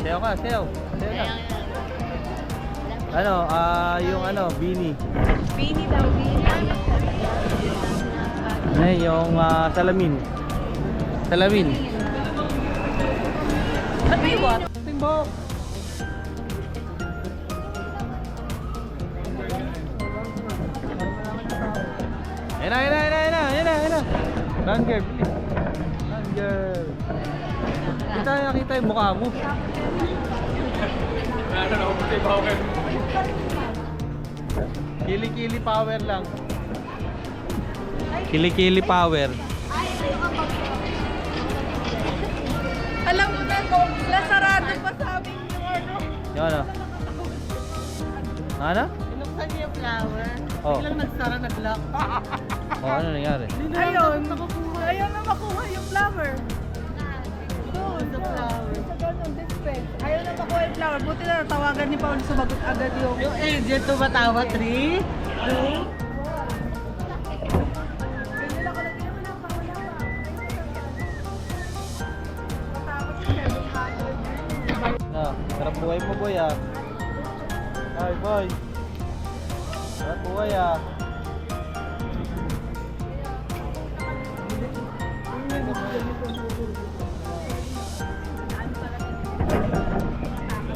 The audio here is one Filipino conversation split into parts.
Sayo ka, sayo. Sayo na. Ano, yung ano, beanie. Beanie daw, beanie. Ay, yung salamin. Salamin. Ano yung what? Timbok. Ayan na. Run girl, please. Run girl. Kita yung mukha mo. Kili-kili power lang. Kili-kili power. Alam mo na to, nasarado pa sa amin yung ano. Yung ano? Ano? Binuksan niya yung flower. Oh. Biglang nagsara, nag-lock. Oh, ano nangyari? Ayun na makuha yung flower. Doon, the flower. Sa ganun, dispense. Ayaw na makuha yung flower. Buti na natawagan ni Paul, sumagot agad yung... Yung agent tumatawa, 3, 2... Na, harap buhay mo boy ah. Ay boy. Harap buhay ah.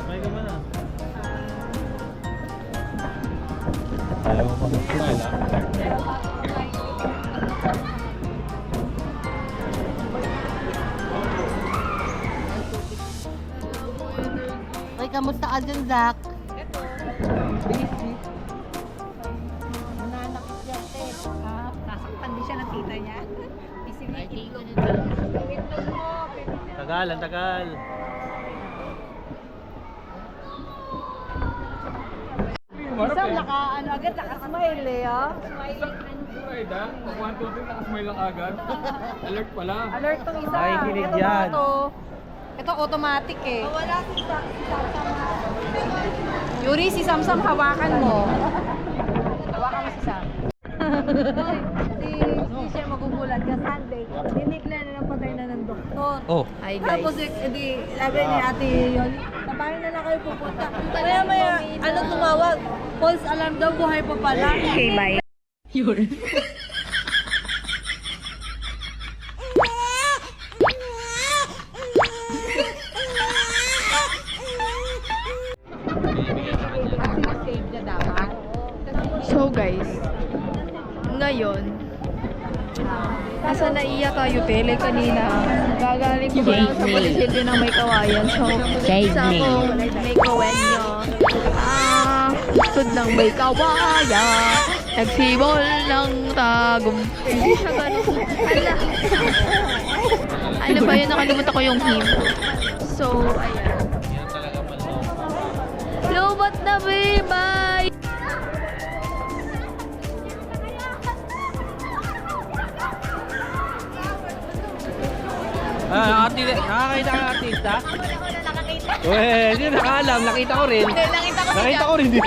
May ka man ah. Ayaw ko pang smile ah. Ay, kamusta ka dyan, Zach? Busy. Nananakit yan, te. Nasaktan din siya ng tita niya. Busy na itlog. Itlog mo. Tagal, ang tagal. Isang ano agad, nakasmile eh, oh. Rida, 1, 2, 3, nakasmile lang agad. Alert pala. Alert tong isa. Ay, kilig Ito yan. Ito automatic eh. Wala si Samsam. Yuri, si Samsam hawakan mo. Hawakan mo si Sam. Hindi siya magugulat ka Sunday. Dinigla na ng patay na ng doktor. Oh. Hi guys. Tapos edi, sabi ni Ate Yoli, tabahin na lang kayo pupunta. Maya, ano tumawag? False alarm daw, buhay pa pala. Okay, bye. Yuri. So guys, ngayon, nasa naiya tayo tele kanina. Gagaling ko lang sa Polisete ng may kawayan. So, isa akong may kawenyo. Sud ng may kawayan. Nagsibol ng tagum. Hindi siya ganun. Hala. Ano ba yun? Nakalimutan ko yung hymn. So, ayan. Lobat na, babe! Bye! Nakakita ka ng artista? Weh, hindi nakaalam. Nakita ko rin. Nakita ko rin din.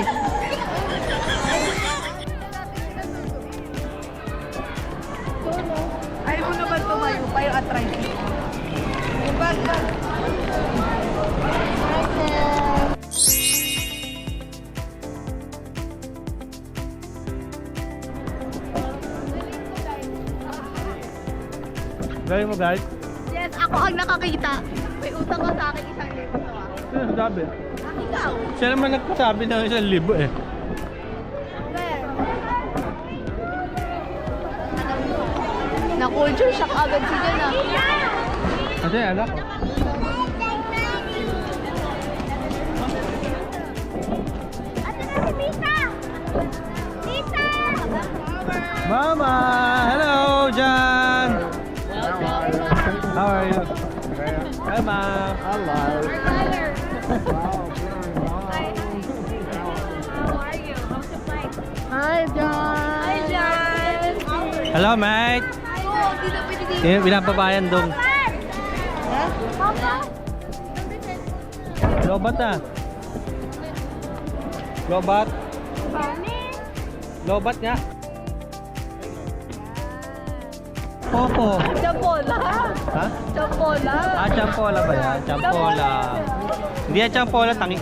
Ayaw mo naman tumayo pa yung arthritis. Yung bag. Galing mo guys? Yes, ako ang nakakita. May utang ka sa akin 1,000 to ah. Sino nagsabi? Ikaw? Siya naman nagpasabi ng 1,000 eh. Na-culture shock agad si Jen ah. Kasi anak. Mama! Hello, John! How are you? Hi, Ma. Hello. Hi, John! Hi, John! Hello, mate. Pinapabayan dong. Lobat na. Lobat. Lobat nga. Popo. Champola! Ha? Champola! Champola ba yan? Champola. Hindi yan siyang pola, tangi.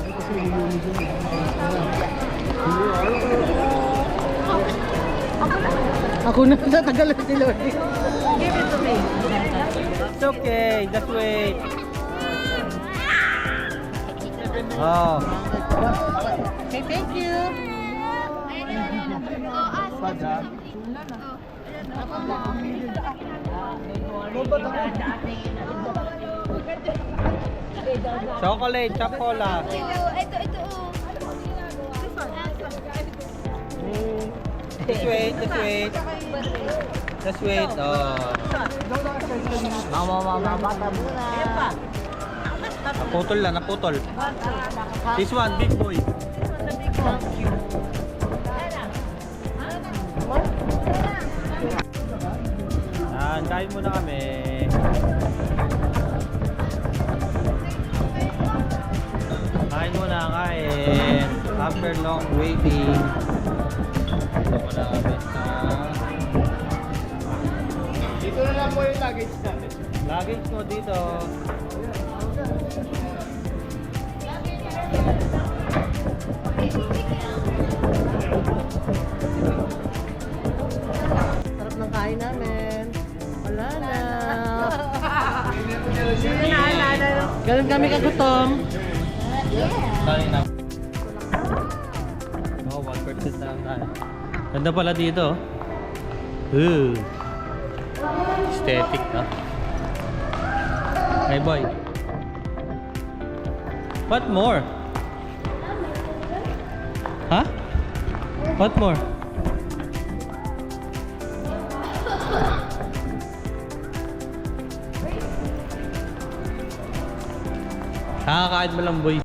Ako na natagalan si Lordy. Give it to me. It's okay, just wait. Oh. Okay, thank you. Chocolate, chocola. Ito. Just wait, just wait. Just wait. Oh. Bata muna. Naputol na, naputol. This one, big boy. Yan, kain muna kami. Kain muna, kain. After long waiting. Ito muna kami sa... Dito na lang po yung luggage natin. Luggage mo dito. Sarap ng kain namin. Wala na. Ganun kami kagutom. Sorry na. Oh, 1% na lang tayo. Ganda pala dito. Ooh. Aesthetic, no? Hey boy. What more? Huh? What more? Nakakain mo lang, boy.